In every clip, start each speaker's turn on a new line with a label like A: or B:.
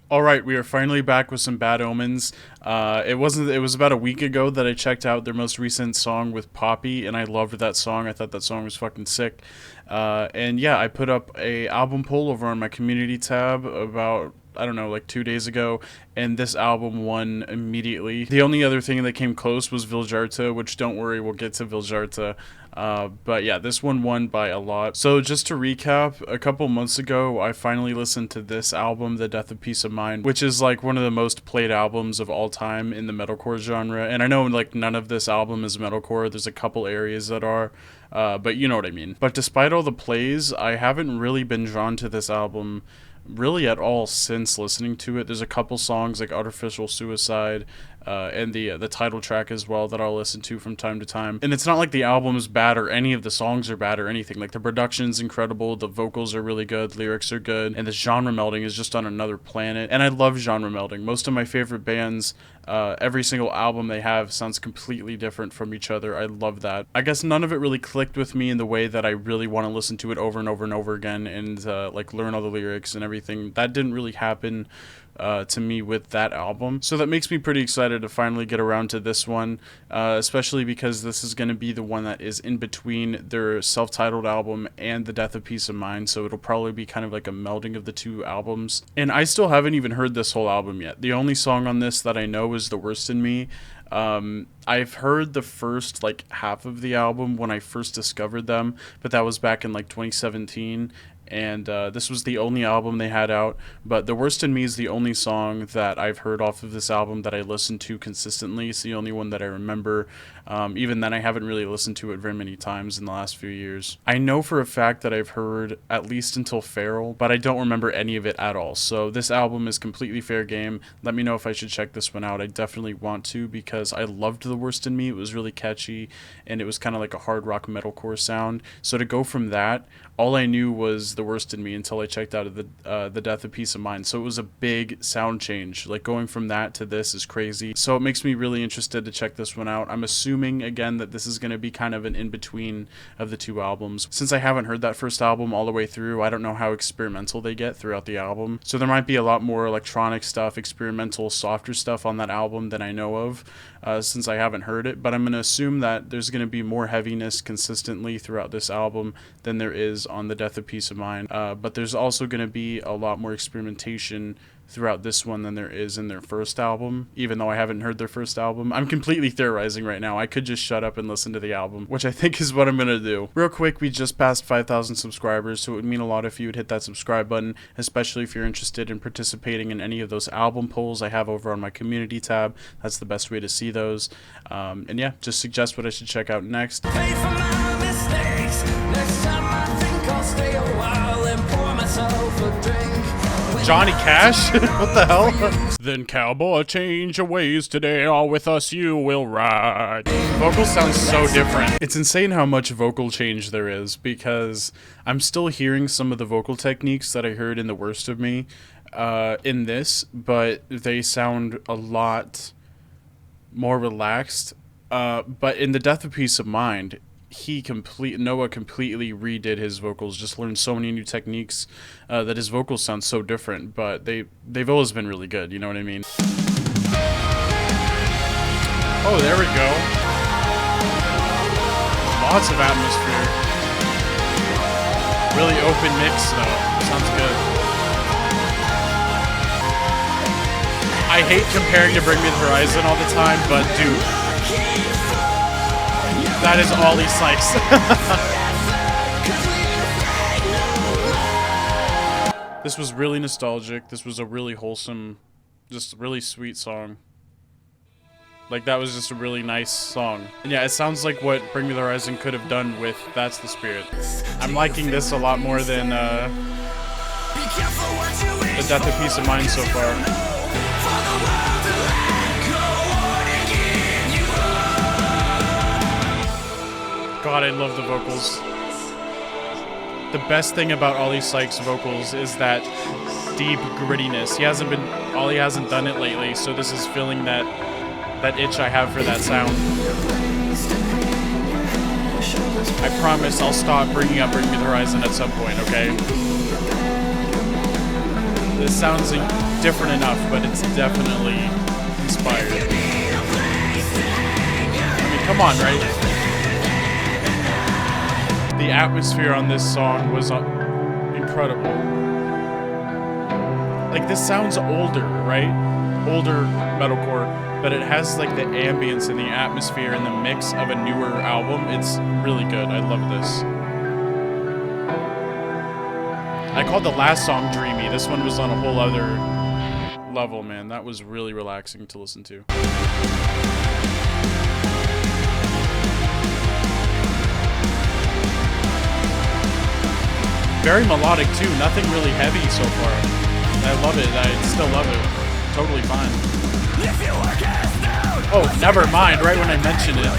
A: All right, we are finally back with some Bad Omens. It was about a week ago that I checked out their most recent song with Poppy, and I loved that song. I thought that song was fucking sick. And yeah, I put up a album poll over on my community tab about, I don't know, like 2 days ago, and this album won immediately. The only other thing that came close was Viljarta, which, don't worry, we'll get to Viljarta. But yeah, this one won by a lot. So just to recap, a couple months ago, I finally listened to this album, The Death of Peace of Mind, which is like one of the most played albums of all time in the metalcore genre. And I know like none of this album is metalcore. There's a couple areas that are, but you know what I mean. But despite all the plays, I haven't really been drawn to this album really at all since listening to it. There's a couple songs like Artificial Suicide and the title track as well that I'll listen to from time to time. And it's not like the album is bad or any of the songs are bad or anything. Like the production's incredible, the vocals are really good, lyrics are good, and the genre melding is just on another planet. And I love genre melding. Most of my favorite bands, every single album they have sounds completely different from each other. I love that. I guess none of it really clicked with me in the way that I really want to listen to it over and over and over again and like learn all the lyrics and everything. That didn't really happen to me with that album. So that makes me pretty excited to finally get around to this one, especially because this is going to be the one that is in between their self-titled album and The Death of Peace of Mind, so it'll probably be kind of like a melding of the two albums. And I still haven't even heard this whole album yet. The only song on this that I know is The Worst in Me. I've heard the first like half of the album when I first discovered them, but that was back in like 2017, and this was the only album they had out. But The Worst in Me is the only song that I've heard off of this album that I listened to consistently. It's the only one that I remember. Even then, I haven't really listened to it very many times in the last few years. I know for a fact that I've heard at least Until Feral, but I don't remember any of it at all. So this album is completely fair game. Let me know if I should check this one out. I definitely want to, because I loved The Worst in Me. It was really catchy, and it was kind of like a hard rock metalcore sound. So to go from that, all I knew was The Worst in Me until I checked out of the Death of Peace of Mind. So it was a big sound change. Like going from that to this is crazy. So it makes me really interested to check this one out. I'm assuming again that this is going to be kind of an in-between of the two albums. Since I haven't heard that first album all the way through, I don't know how experimental they get throughout the album. So there might be a lot more electronic stuff, experimental, softer stuff on that album than I know of, since I haven't heard it. But I'm going to assume that there's going to be more heaviness consistently throughout this album than there is on The Death of Peace of Mind. But there's also going to be a lot more experimentation throughout this one than there is in their first album, even though I haven't heard their first album. I'm completely theorizing right now. I could just shut up and listen to the album, which I think is what I'm gonna do. Real quick, we just passed 5,000 subscribers, so it would mean a lot if you would hit that subscribe button, especially if you're interested in participating in any of those album polls I have over on my community tab. That's the best way to see those. And yeah, just suggest what I should check out next.
B: Pay for my mistakes. Next time I think I'll stay a while and pour myself a drink.
A: Johnny Cash? What the hell? Then cowboy, change your ways today, all with us you will ride. Vocal sounds so different. It's insane how much vocal change there is, because I'm still hearing some of the vocal techniques that I heard in The Worst of Me in this, but they sound a lot more relaxed. But in The Death of Peace of Mind, Noah completely redid his vocals, just learned so many new techniques that his vocals sound so different, but they've always been really good, you know what I mean? Oh, there we go. Lots of atmosphere. Really open mix though. Sounds good. I hate comparing to Bring Me the Horizon all the time, but dude, that is Ollie Sykes. This was really nostalgic. This was a really wholesome, just really sweet song. Like, that was just a really nice song. And yeah, it sounds like what Bring Me the Horizon could have done with That's the Spirit. I'm liking this a lot more than The Death of Peace of Mind so far. God, I love the vocals. The best thing about Ollie Sykes' vocals is that deep grittiness. Ollie hasn't done it lately, so this is filling that itch I have for that sound. I promise I'll stop bringing up Bring Me the Horizon at some point, okay? This sounds different enough, but it's definitely inspired. I mean, come on, right? The atmosphere on this song was incredible. Like, this sounds older, right? Older metalcore, but it has like the ambience and the atmosphere and the mix of a newer album. It's really good. I love this. I called the last song dreamy. This one was on a whole other level, man. That was really relaxing to listen to. Very melodic too. Nothing really heavy so far. I love it. I still love it. Totally fine. Oh, never mind. Right when I mentioned it.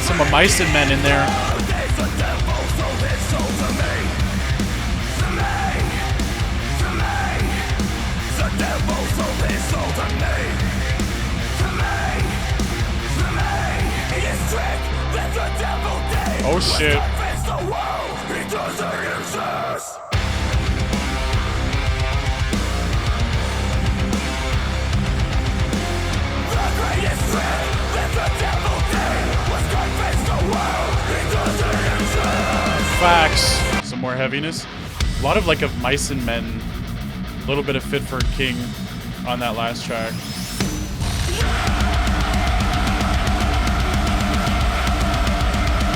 A: Some of Mice and Men in there. Oh shit. Facts. Some more heaviness. A lot of like of Mice and Men. A little bit of Fit for a King on that last track.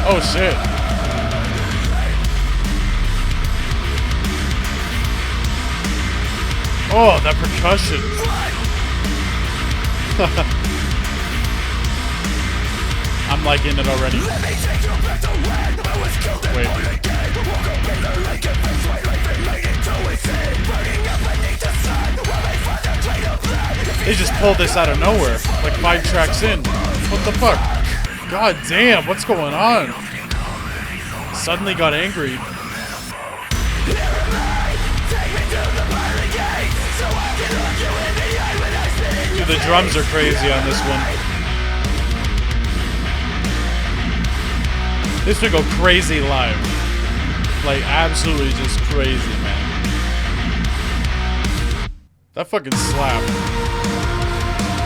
A: Oh shit. Oh, that percussion. I'm liking it already. Wait. They just pulled this out of nowhere, like 5 tracks in. What the fuck? God damn, what's going on? Suddenly got angry. Dude, the drums are crazy on this one. This would go crazy live. Like, absolutely just crazy, man. That fucking slapped.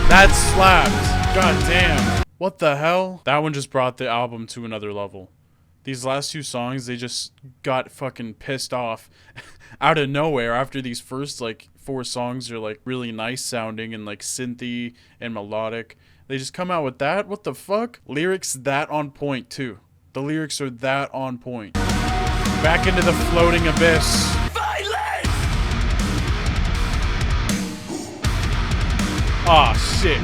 A: That slapped. God damn. What the hell? That one just brought the album to another level. These last 2 songs, they just got fucking pissed off out of nowhere after these first, like, 4 songs are, like, really nice sounding and, like, synthy and melodic. They just come out with that? What the fuck? Lyrics that on point, too. The lyrics are that on point. Back into the floating abyss. Aw, shit.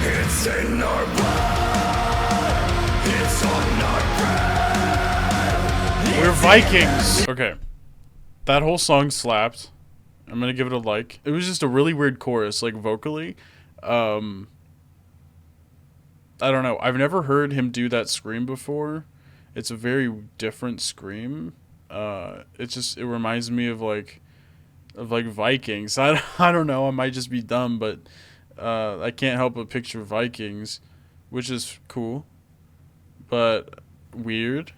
B: It's in our blood. It's on our breath.
A: We're Vikings. Okay. That whole song slapped. I'm gonna give it a like. It was just a really weird chorus, like vocally. I don't know. I've never heard him do that scream before. It's a very different scream. It reminds me of like Vikings. I don't know. I might just be dumb, but I can't help but picture Vikings, which is cool, but weird.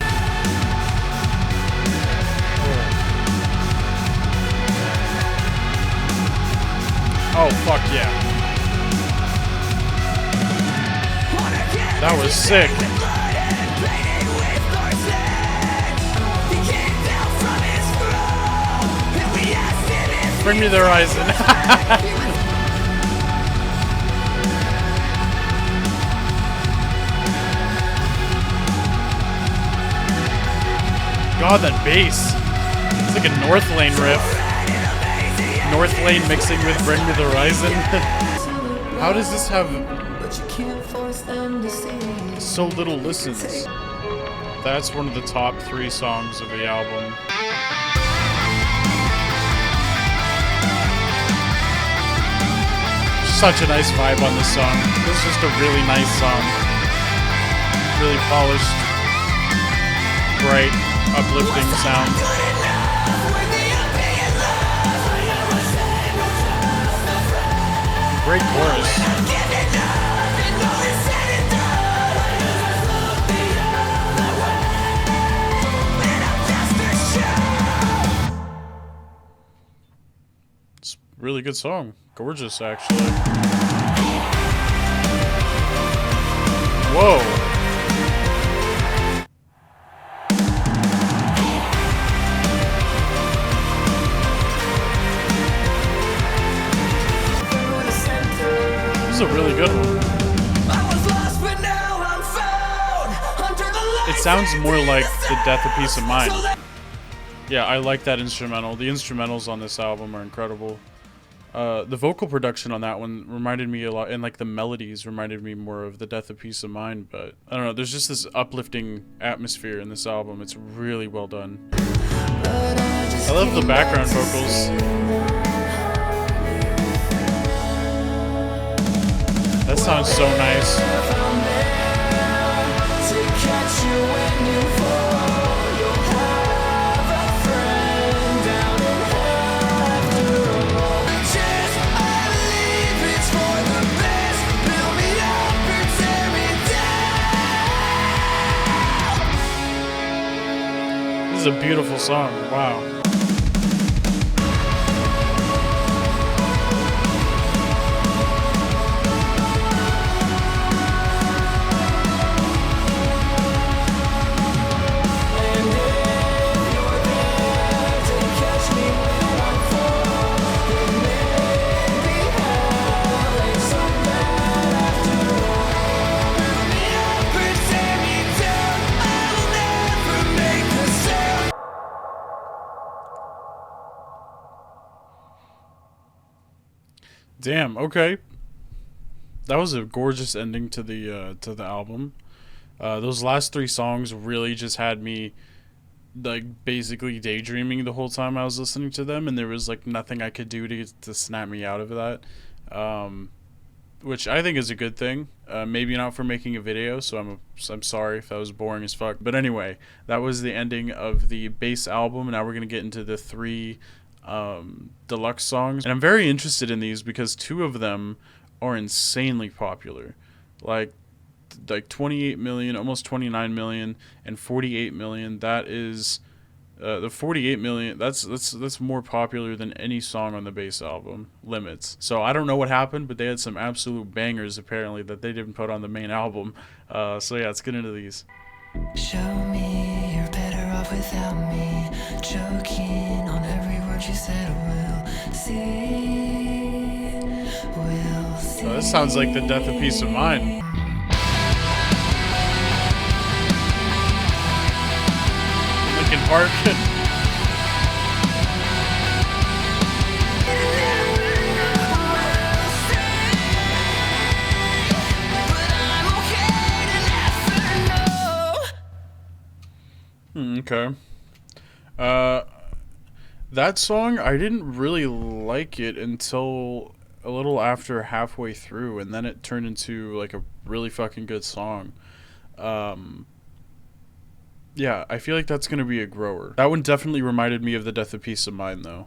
A: Oh fuck yeah. That was sick. Bring me the horizon. God, that bass. It's like a North Lane riff. North Lane mixing with Bring Me the Horizon. How does this have so little listens? That's one of the top 3 songs of the album. such a nice vibe on this song. This is just a really nice song. Really polished, bright, uplifting sound. Great chorus. It's a really good song. Gorgeous, actually. Whoa. This is a really good one. It sounds more like The Death of Peace of Mind. Yeah, I like that instrumental. The instrumentals on this album are incredible. The vocal production on that one reminded me a lot, and like the melodies reminded me more of The Death of Peace of Mind, but I don't know, there's just this uplifting atmosphere in this album. It's really well done. I love the background vocals. That sounds so nice. This is a beautiful song. Wow. Damn. Okay. That was a gorgeous ending to the album. Those last three songs really just had me like basically daydreaming the whole time I was listening to them, and there was like nothing I could do to snap me out of that, which I think is a good thing. Maybe not for making a video, so I'm sorry if that was boring as fuck. But anyway, that was the ending of the base album. Now we're gonna get into the three deluxe songs, and I'm very interested in these because two of them are insanely popular, like 28 million, almost 29 million, and 48 million. That is the 48 million. That's more popular than any song on the base album, Limits. So I don't know what happened, but they had some absolute bangers apparently that they didn't put on the main album. So yeah, let's get into these.
B: Show me you're better off without me. Choking on every word you said. We'll see. We'll see.
A: This sounds like The Death of Peace of Mind. Linkin Park. Okay. That song, I didn't really like it until a little after halfway through, and then it turned into like a really fucking good song. Yeah, I feel like that's gonna be a grower. That one definitely reminded me of The Death of Peace of Mind, though.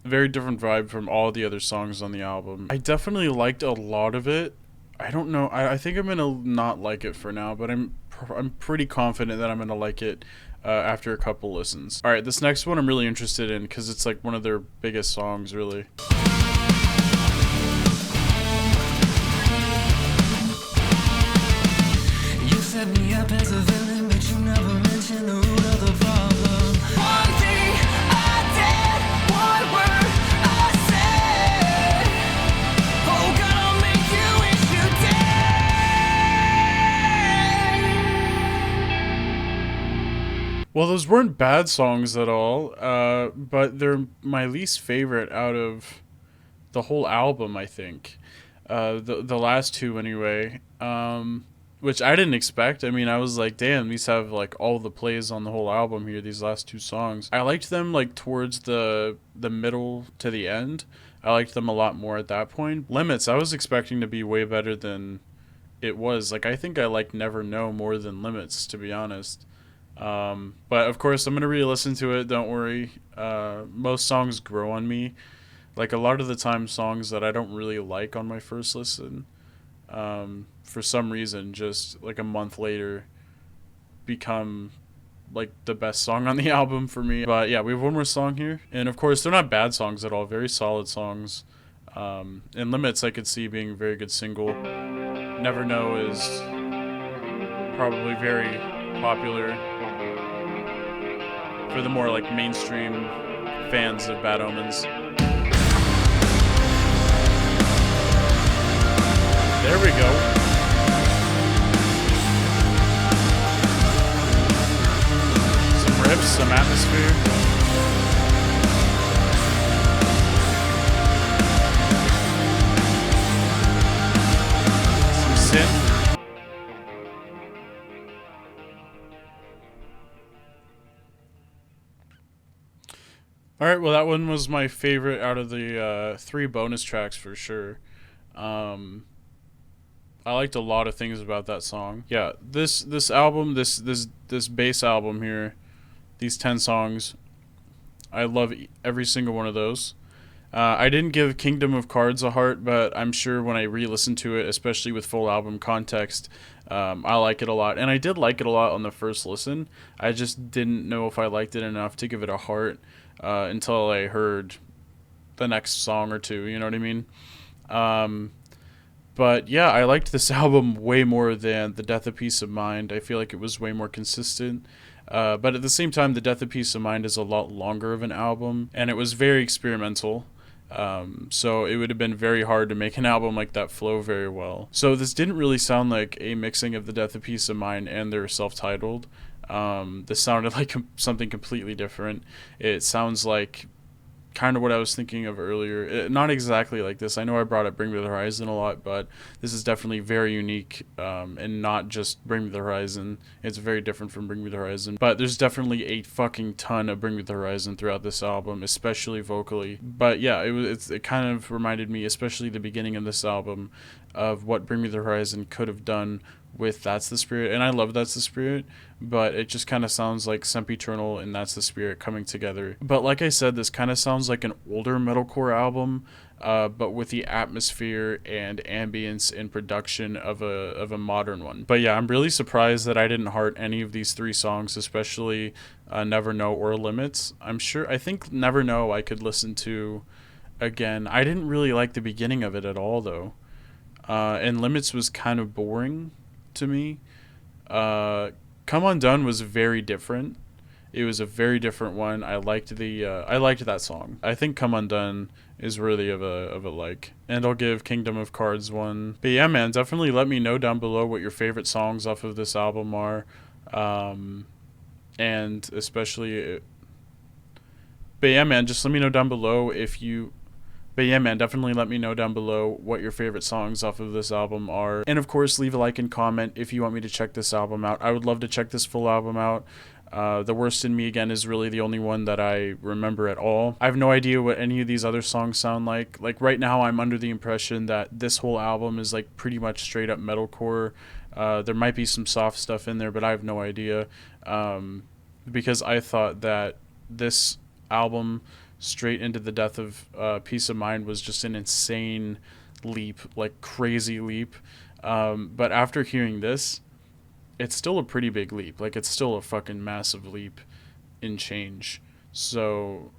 A: Very different vibe from all the other songs on the album. I definitely liked a lot of it. I don't know. I think I'm gonna not like it for now, but I'm pretty confident that I'm gonna like it after a couple listens. All right, this next one I'm really interested in because it's like one of their biggest songs, really.
B: You set me up as a villain, but you never mentioned the root of the problem. One thing I did, one word I said. Oh God, I'll make you wish you dead.
A: Well, those weren't bad songs at all, but they're my least favorite out of the whole album, I think. The last two, anyway. Which I didn't expect. I mean, I was like, damn, these have like all the plays on the whole album here, these last two songs. I liked them like towards the middle to the end. I liked them a lot more at that point. Limits, I was expecting to be way better than it was. Like, I think I like Never Know more than Limits, to be honest. But of course, I'm gonna re-listen to it. Don't worry. Most songs grow on me. Like a lot of the time, songs that I don't really like on my first listen, for some reason, just like a month later, become like the best song on the album for me. But yeah, we have one more song here, and of course, they're not bad songs at all. Very solid songs. And Limits, I could see being a very good single. Never Know is probably very popular for the more like mainstream fans of Bad Omens. There we go. Some riffs, some atmosphere. Some synth. Alright, well that one was my favorite out of the 3 bonus tracks for sure. I liked a lot of things about that song. Yeah, this album, this bass album here, these 10 songs, I love every single one of those. I didn't give Kingdom of Cards a heart, but I'm sure when I re-listen to it, especially with full album context, I like it a lot. And I did like it a lot on the first listen. I just didn't know if I liked it enough to give it a heart until I heard the next song or two, you know what I mean? But yeah, I liked this album way more than The Death of Peace of Mind. I feel like it was way more consistent. But at the same time, The Death of Peace of Mind is a lot longer of an album, and it was very experimental. So it would have been very hard to make an album like that flow very well. So this didn't really sound like a mixing of The Death of Peace of Mind and their self-titled. This sounded like something completely different. It sounds like kind of what I was thinking of earlier. Not exactly like this. I know I brought up Bring Me the Horizon a lot, but this is definitely very unique, and not just Bring Me the Horizon. It's very different from Bring Me the Horizon. But there's definitely a fucking ton of Bring Me the Horizon throughout this album, especially vocally. But yeah, it kind of reminded me, especially the beginning of this album, of what Bring Me the Horizon could have done with That's the Spirit. And I love That's the Spirit, but it just kind of sounds like Sempiternal and That's the Spirit coming together. But like I said, this kind of sounds like an older metalcore album, but with the atmosphere and ambience and production of a modern one. But yeah, I'm really surprised that I didn't heart any of these 3 songs, especially Never Know or Limits. I think Never Know I could listen to again. I didn't really like the beginning of it at all, though. And Limits was kind of boring to me. Come Undone was very different. It was a very different one. I liked that song. I think Come Undone is worthy of a like. And I'll give Kingdom of Cards one. But yeah, man, definitely let me know down below what your favorite songs off of this album are. And especially... But yeah, man, just let me know down below if you... But yeah, man, definitely let me know down below what your favorite songs off of this album are. And of course, leave a like and comment if you want me to check this album out. I would love to check this full album out. The Worst in Me, again, is really the only one that I remember at all. I have no idea what any of these other songs sound like. Like, right now, I'm under the impression that this whole album is, like, pretty much straight up metalcore. There might be some soft stuff in there, but I have no idea. Because I thought that this album... straight into The Death of Peace of Mind was just an insane leap, like crazy leap. But after hearing this, it's still a pretty big leap. Like, it's still a fucking massive leap in change. So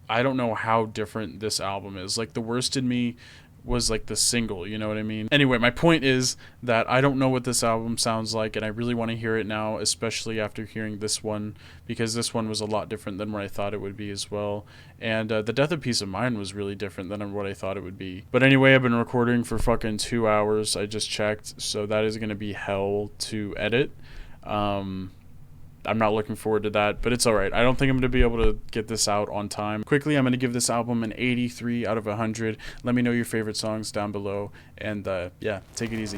A: I don't know how different this album is. Like, The Worst in Me was like the single, you know what I mean? Anyway, my point is that I don't know what this album sounds like, and I really want to hear it now, especially after hearing this one, because this one was a lot different than what I thought it would be as well. And The Death of Peace of Mind was really different than what I thought it would be. But anyway, I've been recording for fucking 2 hours. I just checked, so that is going to be hell to edit. I'm not looking forward to that, but it's alright. I don't think I'm going to be able to get this out on time. Quickly, I'm going to give this album an 83 out of 100. Let me know your favorite songs down below, and yeah, take it easy.